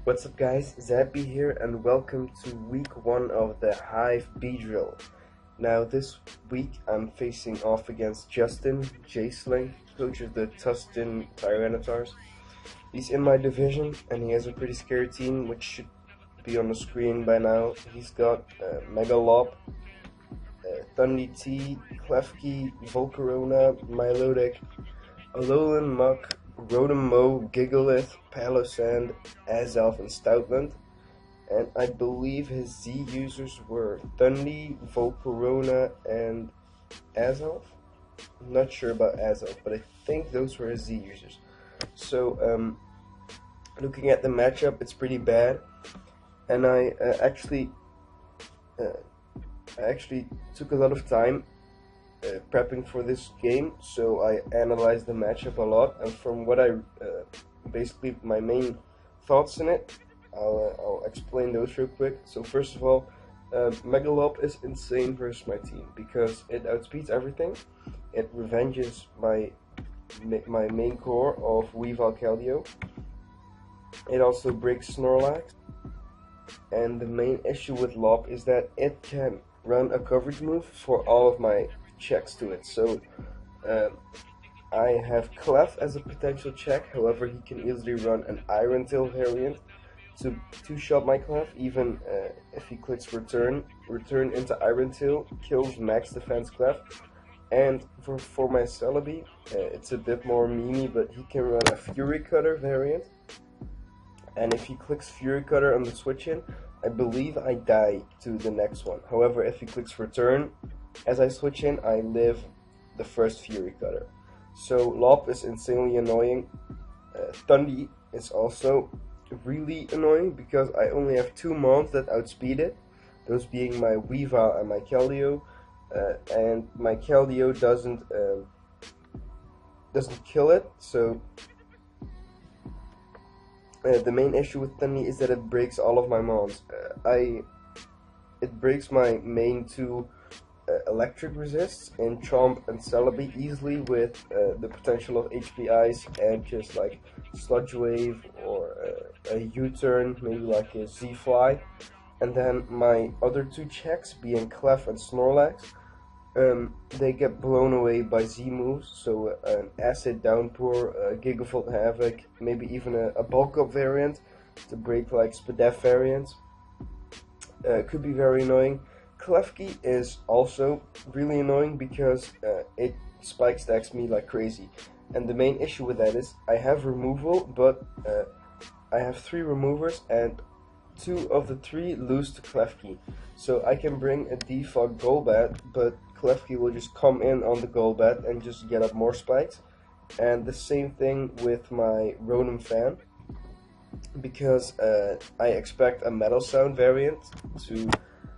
What's up guys, Zappy here and welcome to week 1 of the Hive Beedrill. Now this week I'm facing off against Justin Sling, coach of the Tustin Tyranitars. He's in my division and he has a pretty scary team which should be on the screen by now. He's got Megalop, Thundy T, Klefki, Volcarona, Milotic, Alolan Muck, Rotom, Gigalith, Palosand, Azelf, and Stoutland. And I believe his Z users were Thundy, Volcarona, and Azelf. I'm not sure about Azelf, but I think those were his Z users. So, looking at the matchup, it's pretty bad. And I actually took a lot of time prepping for this game, so I analyzed the matchup a lot, and from what I basically my main thoughts in it, I'll explain those real quick. So first of all, Megalop is insane versus my team because it outspeeds everything. It revenges my main core of Weavile Keldeo. It also breaks Snorlax, and the main issue with Lop is that it can run a coverage move for all of my checks to it. So I have Clef as a potential check, however he can easily run an Iron Tail variant to two-shot my Clef, even if he clicks return into Iron Tail, kills max defense Clef. And for my Celebi, it's a bit more memey, but he can run a Fury Cutter variant, and if he clicks Fury Cutter on the switch in, I believe I die to the next one. However, if he clicks return as I switch in, I live the first Fury Cutter. So Lop is insanely annoying. Thundy is also really annoying because I only have 2 mons that outspeed it, those being my Weavile and my Keldeo, and my Keldeo doesn't kill it. So the main issue with Thundy is that it breaks all of my mons. It breaks my main 2 electric resists in Chomp and Celebi easily with the potential of HP Ice and just like Sludge Wave or a U-turn, maybe like a Z-Fly. And then my other 2 checks, being Clef and Snorlax, they get blown away by Z moves, so an Acid Downpour, Gigavolt Havoc, maybe even a Bulk Up variant to break like Spadef variants. Could be very annoying. Klefki is also really annoying because it spike stacks me like crazy, and the main issue with that is I have removal, but I have 3 removers and 2 of the 3 lose to Klefki. So I can bring a default Golbat, but Klefki will just come in on the Golbat and just get up more spikes. And the same thing with my Rotom fan, because I expect a Metal Sound variant to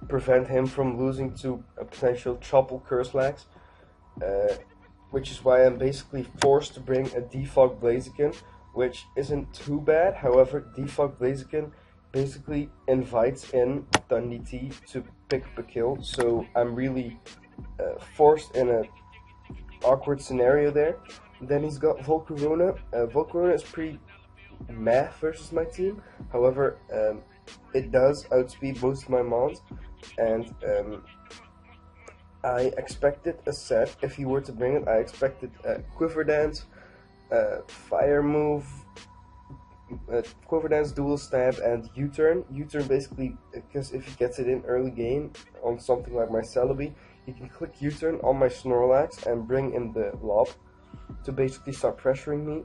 prevent him from losing to a potential Chople Curselax, which is why I'm basically forced to bring a default Blaziken, which isn't too bad. However, default Blaziken basically invites in Thundy T to pick up a kill, so I'm really forced in a awkward scenario there. Then he's got Volcarona. Volcarona is pretty meh versus my team, however it does outspeed most of my mons, and I expected a set. If he were to bring it, I expected Quiver Dance, Fire Move, Quiver Dance, Dual Stab, and U-turn. U-turn basically, because if he gets it in early game on something like my Celebi, he can click U-turn on my Snorlax and bring in the Lob to basically start pressuring me.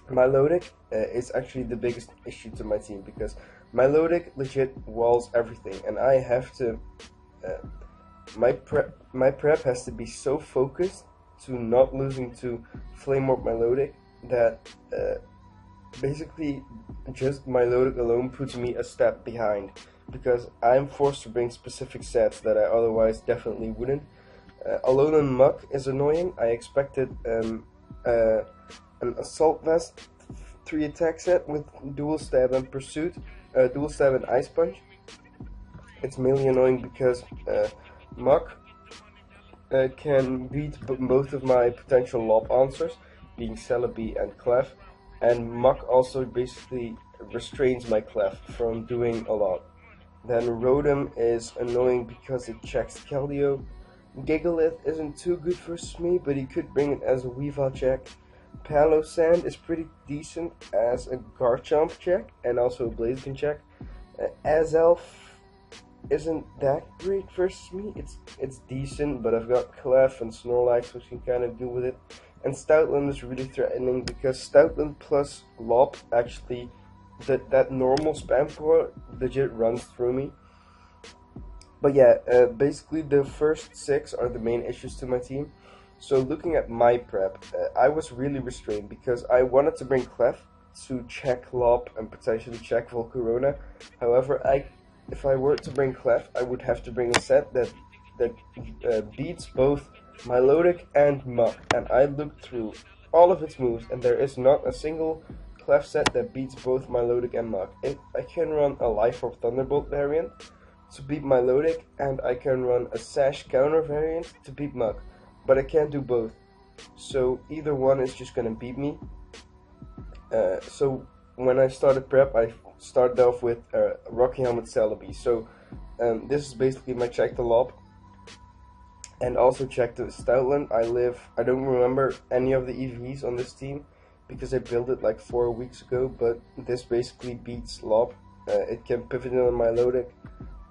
Milotic is actually the biggest issue to my team because Milotic legit walls everything, and I have to my prep has to be so focused to not losing to Flame Orb Milotic that basically just Milotic alone puts me a step behind, because I'm forced to bring specific sets that I otherwise definitely wouldn't. Alolan Muck is annoying. I expected an Assault Vest 3 attack set with Dual Stab and Pursuit, Dual Stab and Ice Punch. It's mainly annoying because Muck can beat both of my potential Lob answers, being Celebi and Clef, and Muck also basically restrains my Clef from doing a lot. Then Rotom is annoying because it checks Keldeo. Gigalith isn't too good for me, but he could bring it as a Weavile check. Palossand is pretty decent as a Garchomp check and also a Blaziken check. Azelf isn't that great versus me. It's decent, but I've got Clef and Snorlax, which can kind of do with it. And Stoutland is really threatening because Stoutland plus Lob actually, that normal spam core legit runs through me. But yeah, basically the first 6 are the main issues to my team. So looking at my prep, I was really restrained because I wanted to bring Clef to check Lob and potentially check Volcarona. However, if I were to bring Clef, I would have to bring a set that beats both Milotic and Muk. And I looked through all of its moves, and there is not a single Clef set that beats both Milotic and Muk. I can run a Life Orb Thunderbolt variant to beat Milotic, and I can run a Sash counter variant to beat Muk. But I can't do both. So either one is just gonna beat me. So when I started prep, I started off with Rocky Helmet Celebi. So this is basically my check to Lob. And also check to Stoutland. I don't remember any of the EVs on this team because I built it like 4 weeks ago, but this basically beats Lob. It can pivot in on Milotic.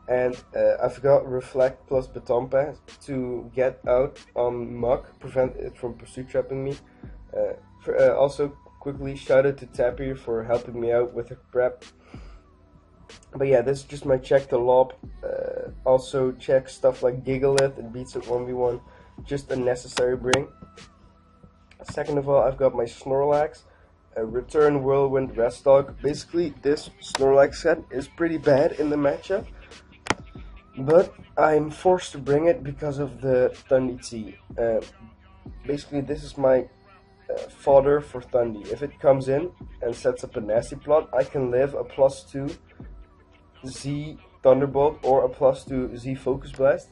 And I've got Reflect plus Baton Pass to get out on Muk, prevent it from pursuit trapping me. Also, quickly shout out to Tapir for helping me out with the prep. But yeah, this is just my check to Lob. Also check stuff like Gigalith, it beats it 1v1, just a necessary bring. Second of all, I've got my Snorlax, Return Whirlwind Restock. Basically, this Snorlax set is pretty bad in the matchup, but I'm forced to bring it because of the Thundy T. Basically, this is my fodder for Thundy. If it comes in and sets up a nasty plot, I can live a +2 Z Thunderbolt or a +2 Z Focus Blast,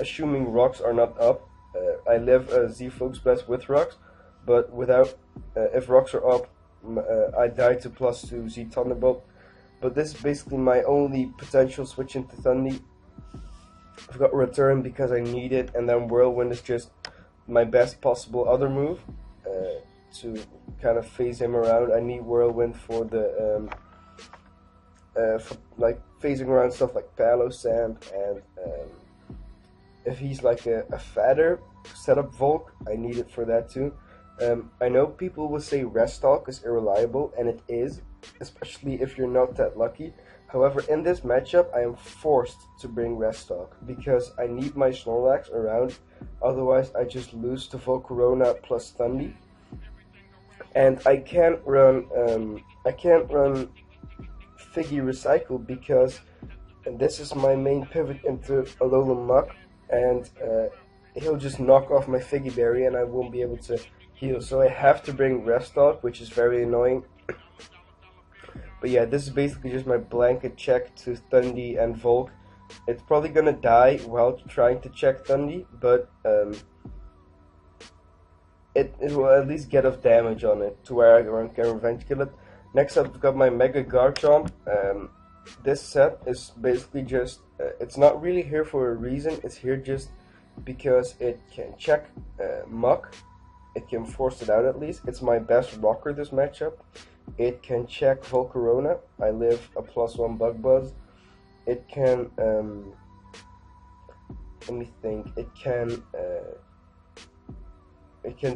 assuming rocks are not up. I live a Z Focus Blast with rocks, but without, if rocks are up, I die to +2 Z Thunderbolt. But this is basically my only potential switch into Thundy. I've got Return because I need it, and then Whirlwind is just my best possible other move to kind of phase him around. I need Whirlwind for the for like phasing around stuff like Palossand, and if he's like a fatter setup Volk, I need it for that too. I know people will say Restock is irreliable, and it is, especially if you're not that lucky. However, in this matchup, I am forced to bring Restock because I need my Snorlax around. Otherwise, I just lose to Volcarona plus Thundy, and I can't run Figgy Recycle because this is my main pivot into Alolan Muk, and he'll just knock off my Figgy Berry, and I won't be able to heal. So I have to bring Restock, which is very annoying. But yeah, this is basically just my blanket check to Thundy and Volk. It's probably gonna die while trying to check Thundy, but it will at least get off damage on it to where I can revenge kill it. Next up, I've got my Mega Garchomp. This set is basically just, it's not really here for a reason, it's here just because it can check Muk. It can force it out at least. It's my best rocker this matchup. It can check Volcarona. I live a +1 Bug Buzz. It can, let me think, it can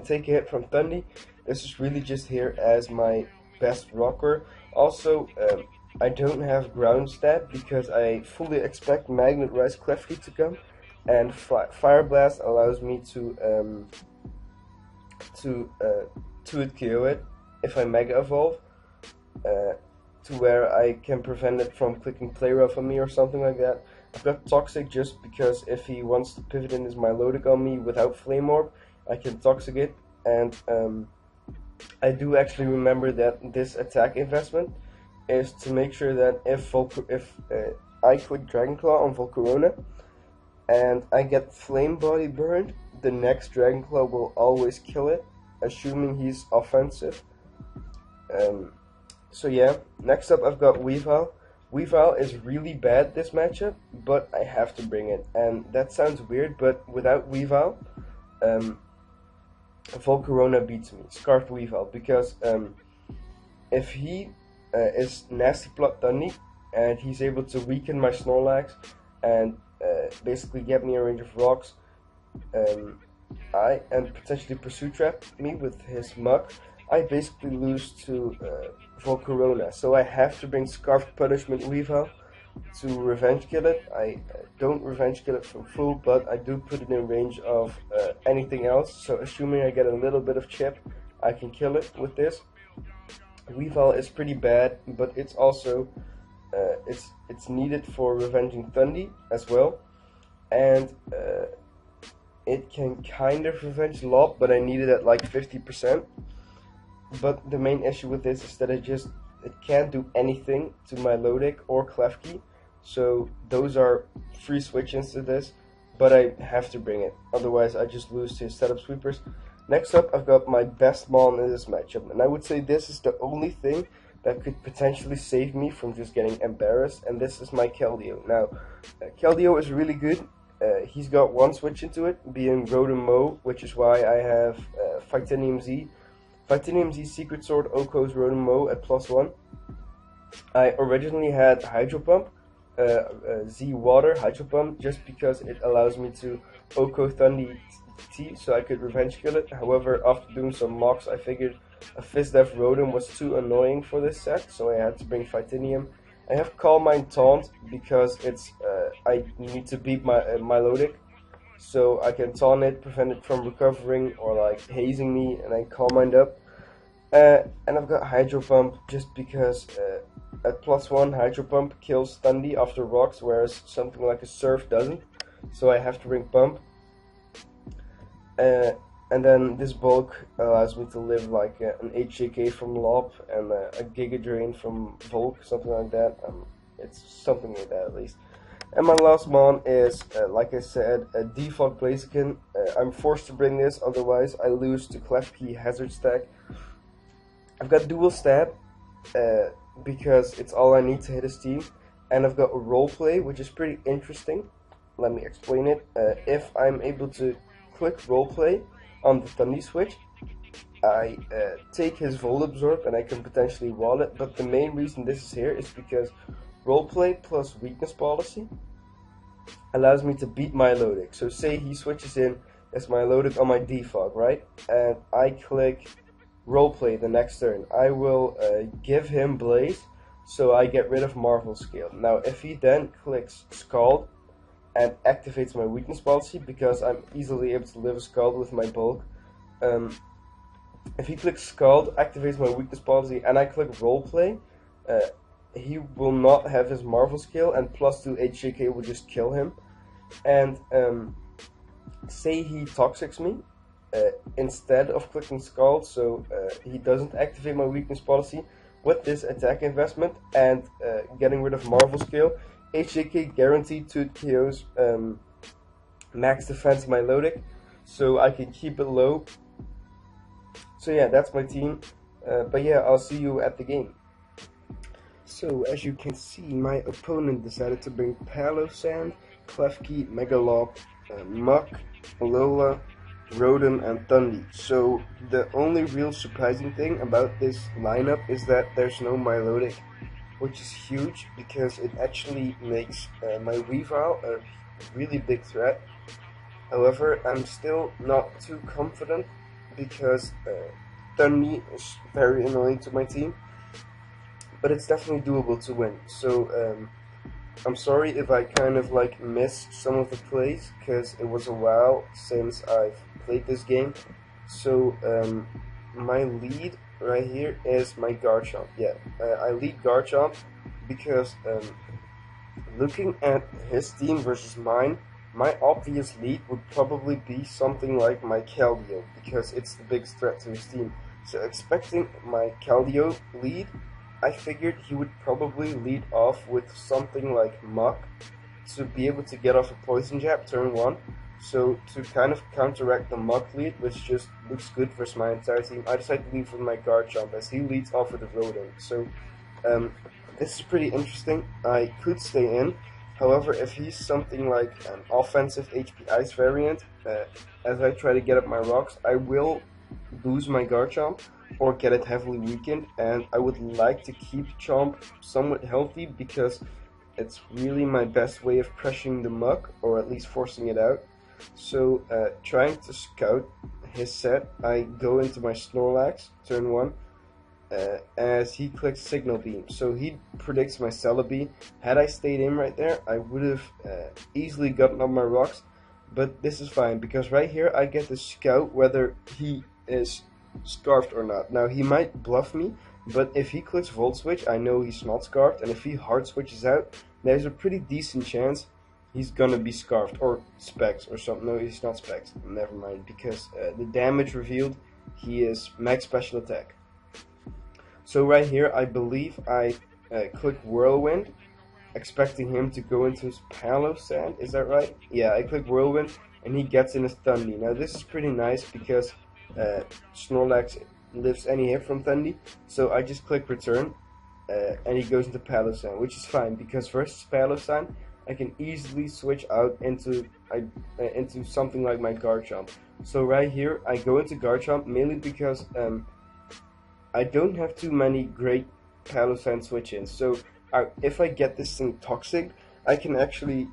take a hit from Thundy. This is really just here as my best rocker. Also, I don't have ground stat because I fully expect Magnet Rise Clefty to come, and Fire Blast allows me to it KO it if I Mega Evolve, to where I can prevent it from clicking Play Rough on me or something like that. I've got Toxic just because if he wants to pivot in his Milotic on me without Flame Orb, I can Toxic it, and I do actually remember that this attack investment is to make sure that if I click Dragon Claw on Volcarona and I get Flame Body burned, the next Dragon Claw will always kill it, assuming he's offensive. So yeah, next up I've got Weavile. Weavile is really bad this matchup, but I have to bring it. And that sounds weird, but without Weavile, um, Volcarona beats me, Scarfed Weavile, because if he is Nasty Plot Thundy, and he's able to weaken my Snorlax, and basically get me a range of rocks, and potentially Pursue Trap me with his Muck, I basically lose to Volcarona. So I have to bring Scarfed Punishment Weavile to revenge kill it. I don't revenge kill it from full, but I do put it in range of anything else. So assuming I get a little bit of chip, I can kill it with this. Weavile is pretty bad, but it's also it's needed for revenging Thundy as well, and it can kind of revenge Lob, but I need it at like 50%. But the main issue with this is that it can't do anything to my Lodic or Klefki, so those are free switch-ins to this, but I have to bring it, otherwise I just lose to his setup sweepers. Next up, I've got my best Mon in this matchup, and I would say this is the only thing that could potentially save me from just getting embarrassed, and this is my Keldeo. Now, Keldeo is really good. He's got one switch into it, being Rotom Mow, which is why I have Fightinium Z. Fightinium Z Secret Sword Oko's Rotom Mow at +1. I originally had Hydro Pump, Z Water Hydro Pump, just because it allows me to Oko Thundy T, so I could revenge kill it. However, after doing some mocks, I figured a Fizdef Rotom was too annoying for this set, so I had to bring Fightinium. I have Calm Mind Taunt because it's I need to beat my Milotic, so I can taunt it, prevent it from recovering or like hazing me, and then Calm Mind up. And I've got Hydro Pump just because at +1 Hydro Pump kills Thundy after rocks, whereas something like a Surf doesn't. So I have to bring Pump. And then this bulk allows me to live like an HJK from Lob and a Giga Drain from Volk, something like that. It's something like that at least. And my last Mon is, like I said, a default Blaziken. I'm forced to bring this, otherwise I lose to Klefki Hazard Stack. I've got Dual Stab, because it's all I need to hit his team. And I've got Roleplay, which is pretty interesting. Let me explain it. If I'm able to click Roleplay on the Thundy switch, I take his Volt Absorb and I can potentially wall it, but the main reason this is here is because Roleplay plus Weakness Policy allows me to beat my Milotic. So say he switches in as my Milotic on my defog, right? And I click Roleplay the next turn. I will give him Blaze, so I get rid of Marvel Scale. Now if he then clicks Scald and activates my Weakness Policy, because I'm easily able to live a Scald with my bulk. If he clicks Scald, activates my Weakness Policy, and I click Roleplay, he will not have his Marvel Scale, and +2 HJK will just kill him. And say he Toxics me instead of clicking Scald, so he doesn't activate my Weakness Policy. With this attack investment and getting rid of Marvel Scale, HJK guaranteed to KO's max defense Milotic, so I can keep it low. So yeah, that's my team. But yeah, I'll see you at the game. So as you can see, my opponent decided to bring Palo Sand, Klefki, Megalob, Muck, Alola, Rotom, and Thundy. So the only real surprising thing about this lineup is that there's no Milotic, which is huge because it actually makes my Weavile a really big threat. However, I'm still not too confident because Thundy is very annoying to my team, but it's definitely doable to win. So I'm sorry if I kind of like missed some of the plays because it was a while since I've played this game. So my lead right here is my Garchomp. Yeah, I lead Garchomp because looking at his team versus mine, my obvious lead would probably be something like my Keldeo because it's the biggest threat to his team. So expecting my Keldeo lead, I figured he would probably lead off with something like Muck to be able to get off a Poison Jab turn 1. So to kind of counteract the Muck lead, which just looks good versus my entire team, I decided to leave with my Garchomp as he leads off with the Rodent. So this is pretty interesting. I could stay in. However, if he's something like an offensive HP Ice variant, as I try to get up my rocks, I will lose my Garchomp or get it heavily weakened, and I would like to keep Chomp somewhat healthy because it's really my best way of pressuring the Muck, or at least forcing it out. So trying to scout his set, I go into my Snorlax, turn 1, as he clicks Signal Beam. So he predicts my Celebi. Had I stayed in right there, I would have easily gotten up my rocks, but this is fine because right here I get to scout whether he is scarfed or not. Now he might bluff me, but if he clicks Volt Switch, I know he's not scarfed, and if he hard switches out, there's a pretty decent chance he's gonna be scarfed or specs or something. No, he's not specs. Never mind, because the damage revealed, he is max special attack. So right here, I believe I click Whirlwind, expecting him to go into his Palo Sand. Is that right? Yeah, I click Whirlwind, and he gets in his Thundy. Now this is pretty nice because Snorlax lives any hit from Thundy, so I just click Return, and he goes into Palo Sand, which is fine because versus Palo Sand, I can easily switch out into something like my Garchomp. So right here, I go into Garchomp mainly because I don't have too many great Palo Sand switch-ins. So if I get this thing toxic, I can actually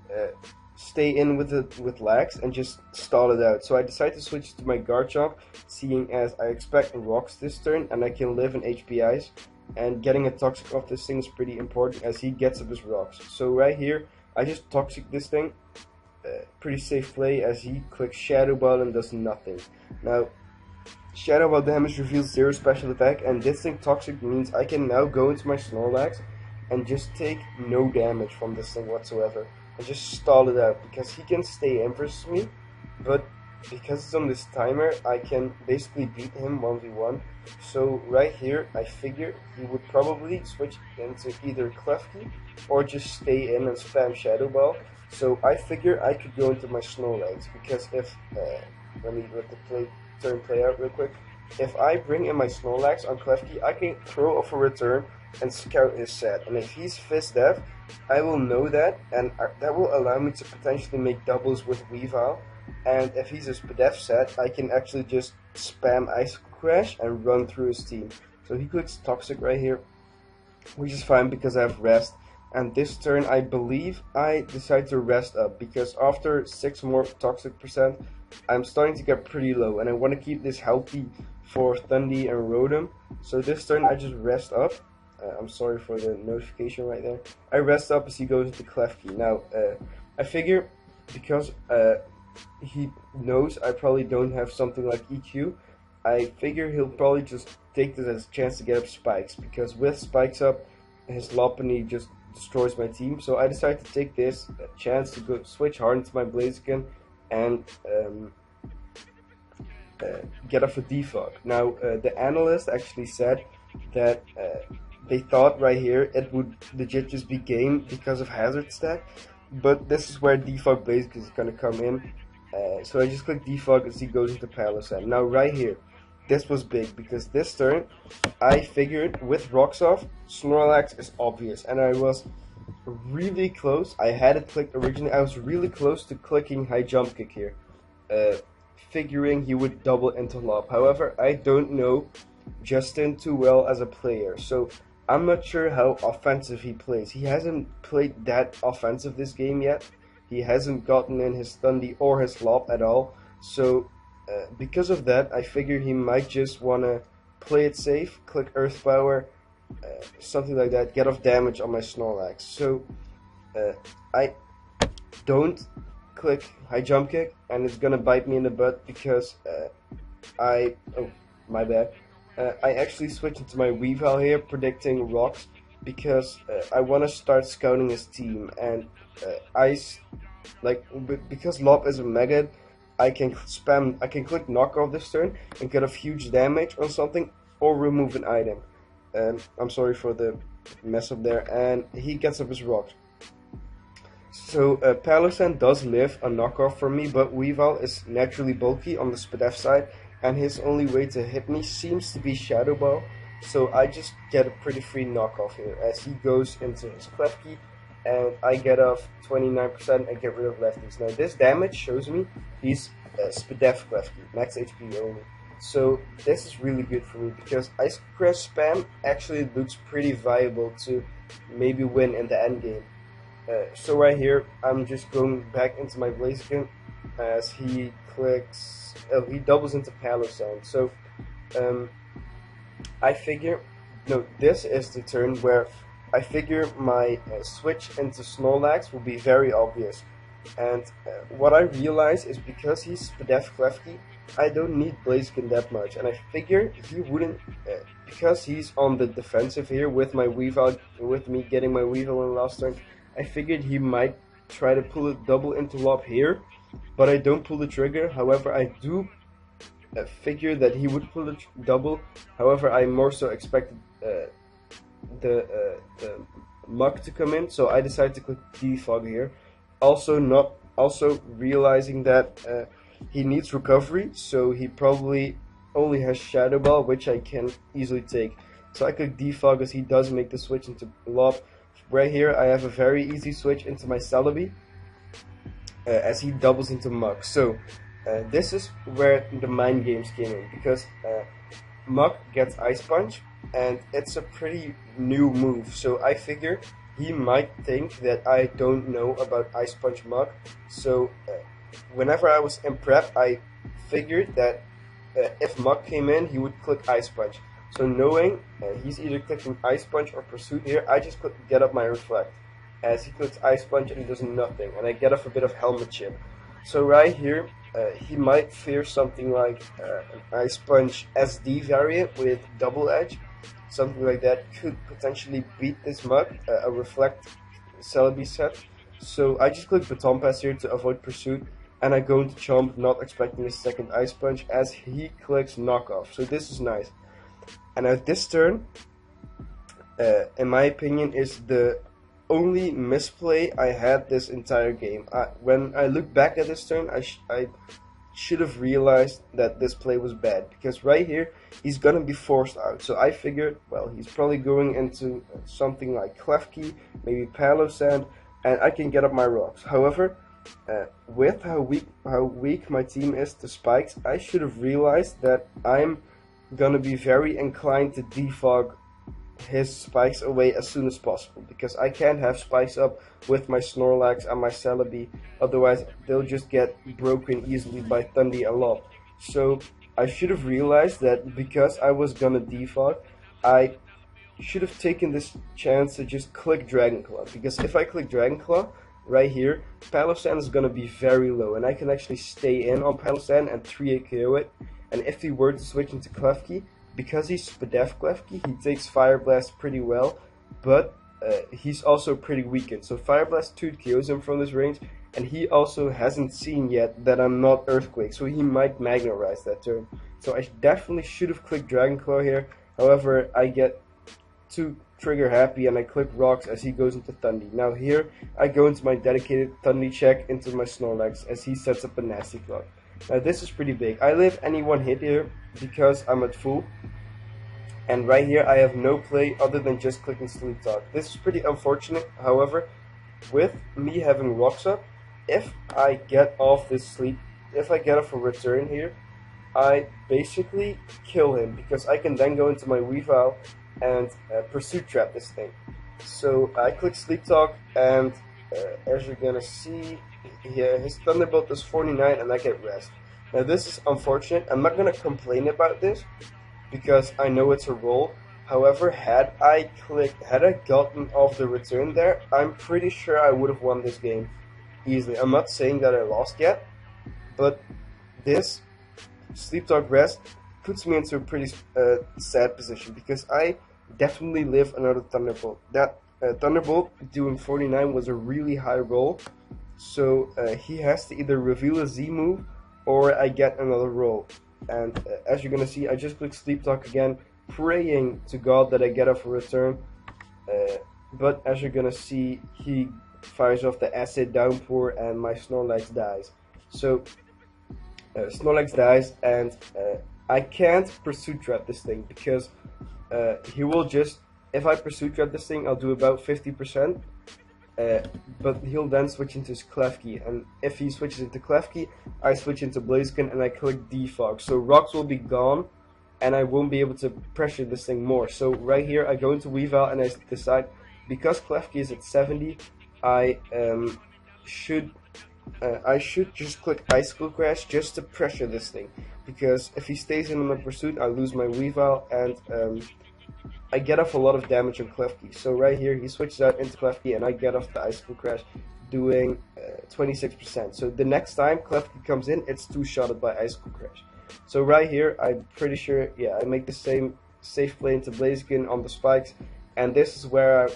stay in with lags and just stall it out. So I decide to switch to my Garchomp, seeing as I expect rocks this turn and I can live in HP Ice, and getting a toxic off this thing is pretty important as he gets up his rocks. So right here, I just toxic this thing. Pretty safe play as he clicks Shadow Ball and does nothing. Now, Shadow Ball damage reveals 0 special attack, and this thing toxic means I can now go into my Snorlax and just take no damage from this thing whatsoever and just stall it out because he can stay in versus me, but because it's on this timer, I can basically beat him 1v1. So right here, I figure he would probably switch into either Klefki or just stay in and spam Shadow Ball. So I figure I could go into my Snorlax because if let me let the turn play out real quick. If I bring in my Snorlax on Klefki, I can throw off a return and scout his set. And if he's Fizz Dev, I will know that, and that will allow me to potentially make doubles with Weavile. And if he's a Spadef set, I can actually just spam Ice Crash and run through his team. So he clicks Toxic right here, which is fine because I have Rest. And this turn, I believe I decide to rest up because after 6 more Toxic percent, I'm starting to get pretty low, and I want to keep this healthy for Thundy and Rotom. So this turn, I just rest up. I'm sorry for the notification right there. I rest up as he goes into Klefki. Now, I figure because he knows I probably don't have something like EQ, I figure he'll probably just take this as a chance to get up Spikes, because with Spikes up, his Lopunny just destroys my team. So I decided to take this chance to go switch hard into my Blaziken and get off a defog. Now, the analyst actually said that they thought right here it would legit just be game because of hazard stack, but this is where defog Blaziken is going to come in. So I just click defog as he goes into Palo Sand. Now right here, this was big because this turn I figured with rocks off, Snorlax is obvious, and I was really close. I had it clicked originally. I was really close to clicking High Jump Kick here, figuring he would double into Lob. However, I don't know Justin too well as a player, so I'm not sure how offensive he plays. He hasn't played that offensive this game yet. He hasn't gotten in his Thundy or his Lob at all. So because of that, I figure he might just want to play it safe, click Earth Power, something like that, get off damage on my Snorlax. So I don't click High Jump Kick, and it's gonna bite me in the butt because oh my bad. I actually switched into my Weavile here, predicting rocks, because I want to start scouting his team, and Ice, because Lob is a Mega, I can click Knock Off this turn and get off huge damage on something or remove an item. I'm sorry for the mess up there, and he gets up his rocks. So Palosan does live a knockoff from me, but Weavile is naturally bulky on the Spadef side, and his only way to hit me seems to be Shadow Ball. So I just get a pretty free knockoff here as he goes into his Klefki, and I get off 29% and get rid of lefties. Now this damage shows me he's Spadef Klefki, max HP only. So this is really good for me because Ice Crest spam actually looks pretty viable to maybe win in the end game. So right here, I'm just going back into my Blaziken as he clicks, he doubles into Palosan. So I figure, no, this is the turn where I figure my switch into Snorlax will be very obvious. And what I realize is because he's Spadef Klefki, I don't need Blaziken that much. And I figure he wouldn't, because he's on the defensive here with my Weavile, with me getting my Weavile in the last turn, I figured he might try to pull a double interlock here, but I don't pull the trigger. However, I do figure that he would pull the double. However, I more so expected the Muk to come in, so I decided to click Defog here. Also realizing that he needs recovery, so he probably only has Shadow Ball, which I can easily take. So I click Defog as he does make the switch into Lob. Right here, I have a very easy switch into my Celebi as he doubles into Muk. So this is where the mind games came in, because Muk gets Ice Punch, and it's a pretty new move. So I figure he might think that I don't know about Ice Punch Muk. So whenever I was in prep, I figured that if Muk came in, he would click Ice Punch. So knowing he's either clicking Ice Punch or Pursuit here, I just click Get Up My Reflect. As he clicks Ice Punch and he does nothing, and I get off a bit of Helmet Chip. So right here, he might fear something like an Ice Punch SD variant with Double Edge. Something like that could potentially beat this Muk, a Reflect Celebi set. So I just click Baton Pass here to avoid Pursuit, and I go into Chomp not expecting a second Ice Punch as he clicks Knockoff. So this is nice. And at this turn, in my opinion, is the only misplay I had this entire game. When I look back at this turn, I should have realized that this play was bad, because right here, he's gonna be forced out. So I figured, well, he's probably going into something like Klefki, maybe Palosan, and I can get up my rocks. However, with how weak my team is to spikes, I should have realized that I'm gonna be very inclined to defog his spikes away as soon as possible, because I can't have spikes up with my Snorlax and my Celebi, otherwise they'll just get broken easily by Thundy a lot. So I should have realized that because I was gonna defog, I should have taken this chance to just click Dragon Claw, because if I click Dragon Claw right here, Palosan is gonna be very low, and I can actually stay in on Palosan and 3-8 KO it. And if he were to switch into Klefki, because he's Spadef Klefki, he takes Fire Blast pretty well, but he's also pretty weakened. So Fire Blast 2 KOs him from this range, and he also hasn't seen yet that I'm not Earthquake, so he might Magna Rise that turn. So I definitely should have clicked Dragon Claw here. However, I get too trigger happy and I click Rocks as he goes into Thundy. Now here, I go into my dedicated Thundy check into my Snorlax as he sets up a Nasty Clock. Now this is pretty big. I live any one hit here because I'm at full. And right here I have no play other than just clicking Sleep Talk. This is pretty unfortunate. However, with me having rocks up, if I get off this sleep, if I get off a return here, I basically kill him, because I can then go into my Weavile and Pursuit Trap this thing. So I click Sleep Talk, and as you're gonna see, his Thunderbolt does 49 and I get Rest. Now this is unfortunate. I'm not gonna complain about this because I know it's a roll. However, had I gotten off the return there, I'm pretty sure I would have won this game easily. I'm not saying that I lost yet, but this Sleep Talk Rest puts me into a pretty sad position, because I definitely live another Thunderbolt. That Thunderbolt doing 49 was a really high roll, so he has to either reveal a Z move or I get another roll. And as you're gonna see, I just click Sleep Talk again, praying to God that I get off a return. But as you're gonna see, he fires off the acid downpour, and my Snorlax dies. So Snorlax dies, and I can't Pursuit Trap this thing because he will just, if I Pursuit Trap this thing, I'll do about 50%. But he'll then switch into his Klefki, and if he switches into Klefki, I switch into Blaziken and I click Defog. So rocks will be gone, and I won't be able to pressure this thing more. So right here, I go into Weavile and I decide, because Klefki is at 70, I should just click Icicle Crash just to pressure this thing, because if he stays in my pursuit, I lose my Weavile, and I get off a lot of damage on Klefki. So right here, he switches out into Klefki, and I get off the Icicle Crash, doing 26%. So the next time Klefki comes in, it's two-shotted by Icicle Crash. So right here, I'm pretty sure, yeah, I make the same safe play into Blaziken on the spikes, and this is where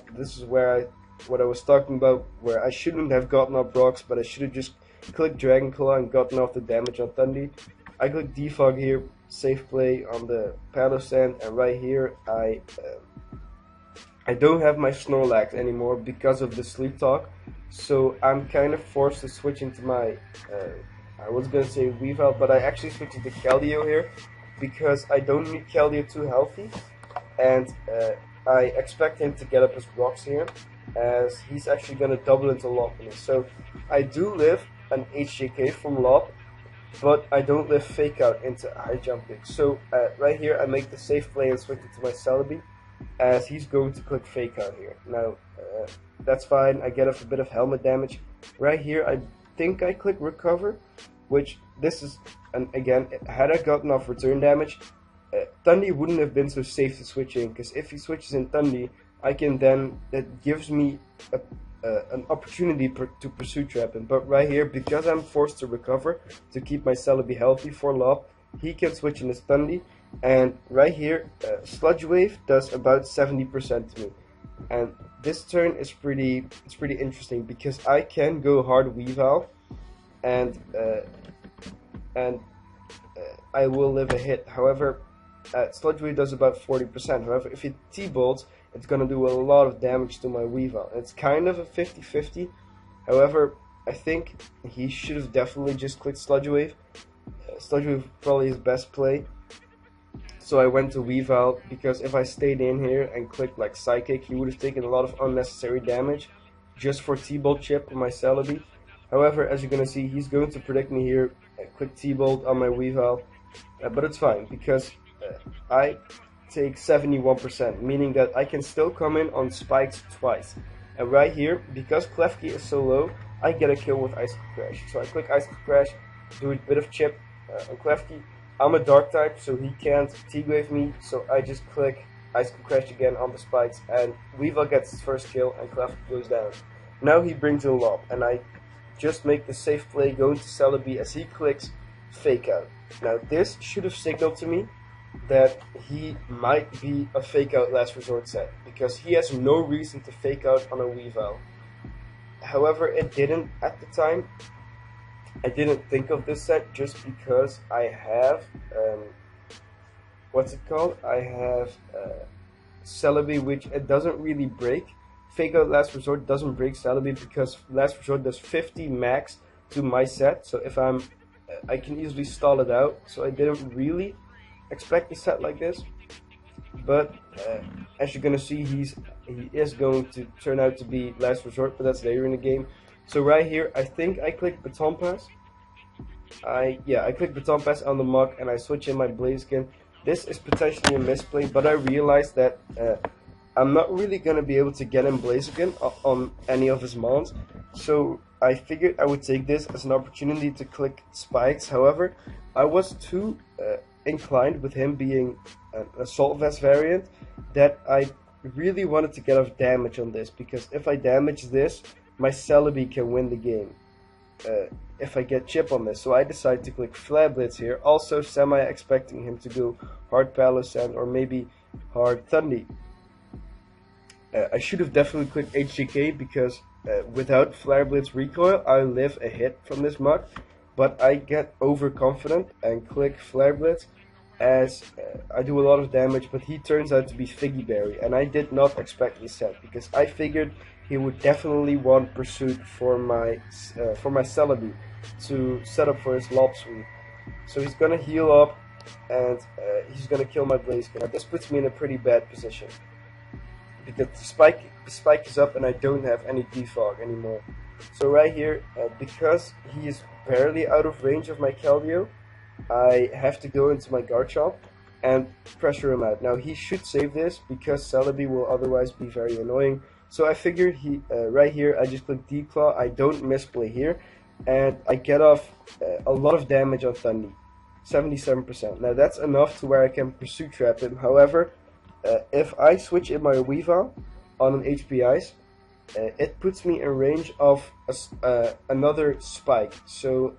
what I was talking about, where I shouldn't have gotten up rocks, but I should have just clicked Dragon Claw and gotten off the damage on Thundy. I click Defog here, safe play on the Palo Sand, and right here I don't have my Snorlax anymore because of the Sleep Talk, so I'm kind of forced to switch into my I was gonna say Weavile, but I actually switched into Keldeo here because I don't need Keldeo too healthy, and I expect him to get up his rocks here, as he's actually gonna double into Lopunny. So I do live an HJK from Lop, but I don't live Fake Out into High Jumping. So right here I make the safe play and switch it to my Celebi, as he's going to click Fake Out here. Now that's fine, I get off a bit of helmet damage. Right here I think I click Recover, which this is, and again, had I gotten off return damage, Thundy wouldn't have been so safe to switch in, because if he switches in Thundy, I can then, that gives me an opportunity to Pursuit Trap him. But right here, because I'm forced to recover to keep my Celebi healthy for Lop, he can switch in his Thundy, and right here, Sludge Wave does about 70% to me. And this turn is pretty interesting, because I can go hard Weavile, and I will live a hit. However, Sludge Wave does about 40%. However, if it T-Bolts, it's going to do a lot of damage to my Weavile. It's kind of a 50-50. However, I think he should have definitely just clicked Sludge Wave. Sludge Wave probably his best play. So I went to Weavile, because if I stayed in here and clicked like Psychic, he would have taken a lot of unnecessary damage just for T-Bolt chip on my Celebi. However, as you're going to see, he's going to predict me here, quick T-Bolt on my Weavile, but it's fine, because I take 71%, meaning that I can still come in on spikes twice. And right here, because Klefki is so low, I get a kill with Icicle Crash. So I click Icicle Crash, do a bit of chip on Klefki. I'm a Dark type, so he can't T-Wave me, so I just click Icicle Crash again on the spikes, and Weavile gets his first kill, and Klefki goes down. Now he brings in Lop, and I just make the safe play going to Celebi as he clicks Fake Out. Now this should have signaled to me that he might be a Fake Out Last Resort set, because he has no reason to Fake Out on a Weavile. However, it didn't at the time. I didn't think of this set just because I have what's it called? I have Celebi, which it doesn't really break. Fake Out Last Resort doesn't break Celebi because Last Resort does 50 max to my set, so if I can easily stall it out. So I didn't really expect a set like this, but as you're gonna see, he is going to turn out to be Last Resort, but that's later in the game. So right here, I think I click Baton Pass. I click Baton Pass on the Muk, and I switch in my Blaziken. This is potentially a misplay, but I realized that I'm not really going to be able to get him Blaziken on any of his mons, so I figured I would take this as an opportunity to click Spikes. However, I was too inclined with him being an Assault Vest variant that I really wanted to get off damage on this, because if I damage this, my Celebi can win the game if I get chip on this. So I decided to click Flare Blitz here, also semi-expecting him to go hard Palo Sand or maybe hard Thundy. I should have definitely clicked HJK, because without Flare Blitz recoil, I live a hit from this Muk, but I get overconfident and click Flare Blitz, as I do a lot of damage, but he turns out to be Figgy Berry, and I did not expect this set because I figured he would definitely want Pursuit for my Celebi to set up for his Lob Sweep. So he's gonna heal up, and he's gonna kill my Blaziken. Now this puts me in a pretty bad position because the spike is up, and I don't have any defog anymore. So right here, because he is barely out of range of my Keldeo, I have to go into my Garchomp and pressure him out. Now he should save this because Celebi will otherwise be very annoying. So I figured right here I just click Declaw, I don't misplay here, and I get off a lot of damage on Thundy, 77%. Now that's enough to where I can Pursuit Trap him. However, if I switch in my Weavile on an HP Ice, it puts me in range of another spike, so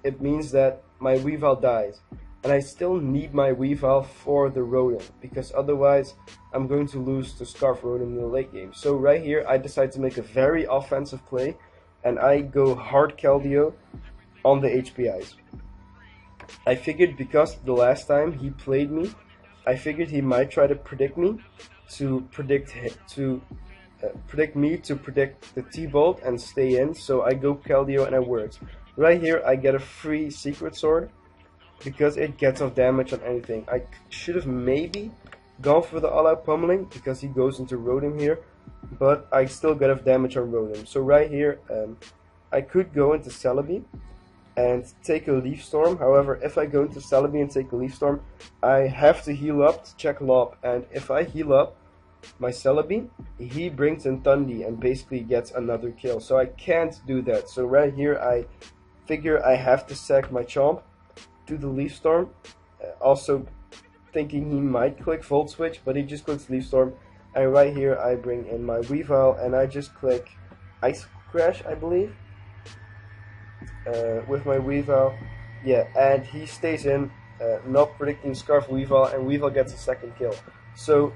it means that my Weavile dies, and I still need my Weavile for the Rotom, because otherwise I'm going to lose to Scarf Rotom in the late game. So right here I decide to make a very offensive play, and I go hard Keldeo on the HP Ice. I figured because the last time he played me, I figured he might try to predict me to predict the T-Bolt and stay in, so I go Keldeo and it works. Right here I get a free Secret Sword because it gets off damage on anything. I should have maybe gone for the all-out pummeling because he goes into Rotom here, but I still get off damage on Rotom. So right here I could go into Celebi and take a Leaf Storm. However, if I go into Celebi and take a Leaf Storm, I have to heal up to check Lob, and if I heal up my Celebi, he brings in Thundy and basically gets another kill, so I can't do that. So right here I figure I have to sack my Chomp to the Leaf Storm, also thinking he might click Volt Switch, but he just clicks Leaf Storm, and right here I bring in my Weavile and I just click Ice Crash, I believe, with my Weavile. Yeah, and he stays in, not predicting Scarf Weavile, and Weavile gets a second kill. So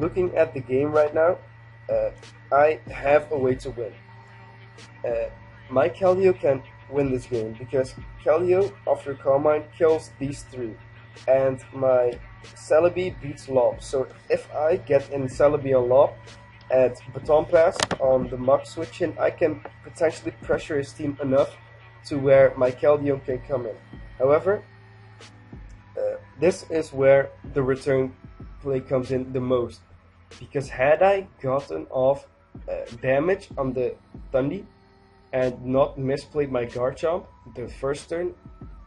looking at the game right now, I have a way to win. My Keldeo can win this game because Keldeo, after Calm Mind, kills these three, and my Celebi beats Lob. So if I get in Celebi on Lob at Baton Pass on the Mach switch in, I can potentially pressure his team enough to where my Keldeo can come in. However, this is where the return play comes in the most, because had I gotten off damage on the Thundy and not misplayed my Garchomp the first turn,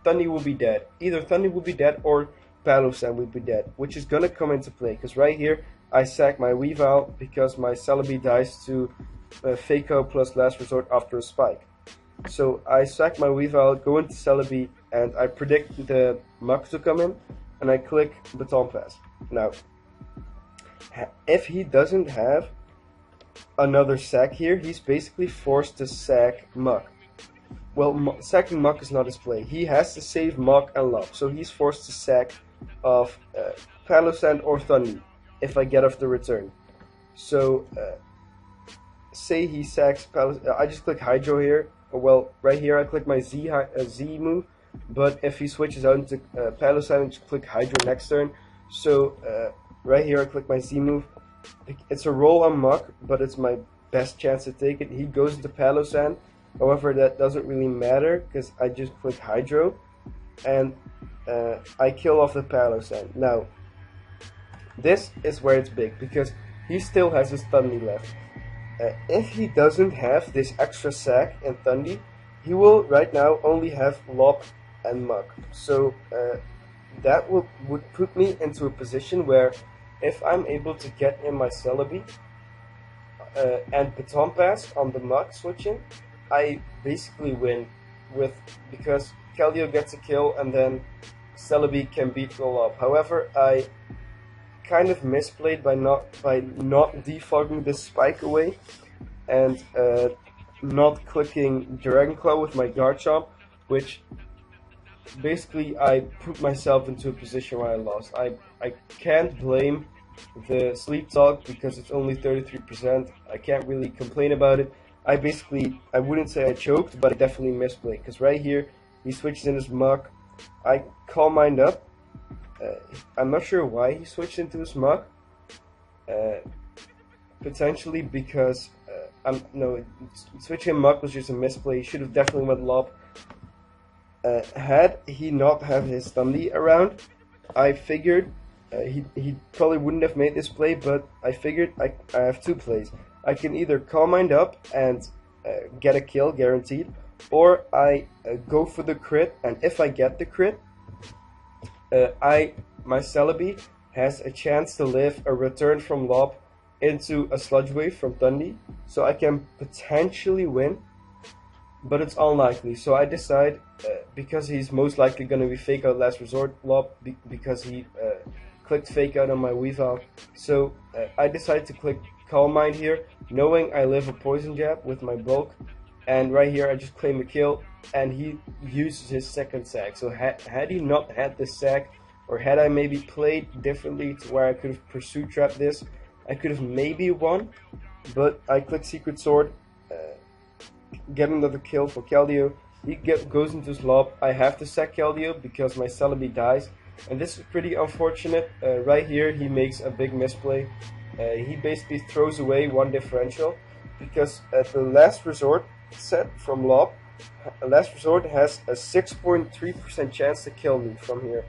Thundy will be dead. Either Thundy will be dead or Palossand will be dead, which is gonna come into play, because right here I sack my Weavile because my Celebi dies to Fake Out plus Last Resort after a spike. So I sack my Weavile, go into Celebi, and I predict the Mach to come in, and I click Baton Pass. Now, if he doesn't have another sack here, he's basically forced to sack Mach. Well, sacking Mach is not his play. He has to save Mach and Lob, so he's forced to sack of Palossand or Thundy if I get off the return. So, say he sacks Palossand, I just click Hydro here. Well, right here I click my Z move, but if he switches out into Palossand, I just click Hydro next turn. So right here I click my Z move. It's a roll on Mach, but it's my best chance to take it. He goes into Palossand. However, that doesn't really matter because I just click Hydro, and I kill off the Palossand. Now, this is where it's big because he still has his Thundy left. If he doesn't have this extra sack and Thundy, he will right now only have Lob and Mach. So that would put me into a position where if I'm able to get in my Celebi and Baton Pass on the Mach switching, I basically win because Keldeo gets a kill and then Celebi can beat the Lob. However, I kind of misplayed by not defogging this spike away and not clicking Dragon Claw with my Garchomp, which basically I put myself into a position where I lost. I can't blame the Sleep Talk because it's only 33%. I can't really complain about it. I wouldn't say I choked, but I definitely misplayed because right here he switches in his Mach. I Calm Mind up, I'm not sure why he switched into his mug. Potentially because no, switching mug was just a misplay. He should have definitely went lob. Had he not have his Dundee around, I figured he probably wouldn't have made this play, but I figured I have two plays. I can either Calm Mind up and get a kill guaranteed, or I go for the crit, and if I get the crit, my Celebi has a chance to live a return from lob into a Sludge Wave from Dundee, so I can potentially win, but it's unlikely. So I decide, because he's most likely going to be Fake Out Last Resort lob, because he clicked Fake Out on my Weavile, so I decide to click Calm Mind here, knowing I live a Poison Jab with my bulk, and right here I just claim a kill, and he uses his second sack. So had he not had this sack, or had I maybe played differently to where I could have pursued trapped this, I could have maybe won, but I click Secret Sword, get another kill for Keldeo. He goes into his lob. I have to sack Keldeo because my Celebi dies, and this is pretty unfortunate. Right here he makes a big misplay. He basically throws away one differential, because at the Last Resort set from lob, Last Resort has a 6.3% chance to kill me from here.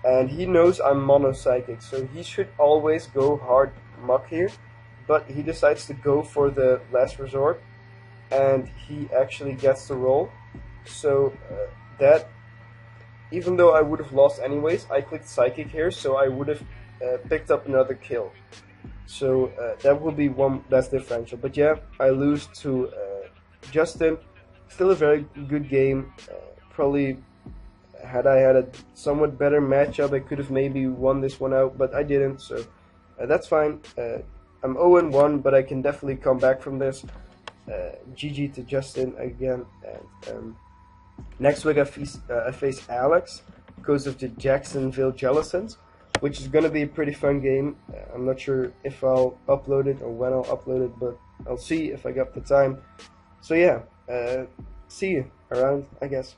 And he knows I'm mono psychic, so he should always go hard muck here, but he decides to go for the Last Resort, and he actually gets the roll. So that, even though I would have lost anyways, I clicked psychic here, so I would have picked up another kill. So that will be one less differential. But yeah, I lose to Justin. Still a very good game. Probably had I had a somewhat better matchup, I could have maybe won this one out, but I didn't, so that's fine. I'm 0-1, but I can definitely come back from this. GG to Justin again, and next week I face Alex because of the Jacksonville Jellicents, which is going to be a pretty fun game. I'm not sure if I'll upload it or when I'll upload it, but I'll see if I got the time. So yeah, see you around, I guess.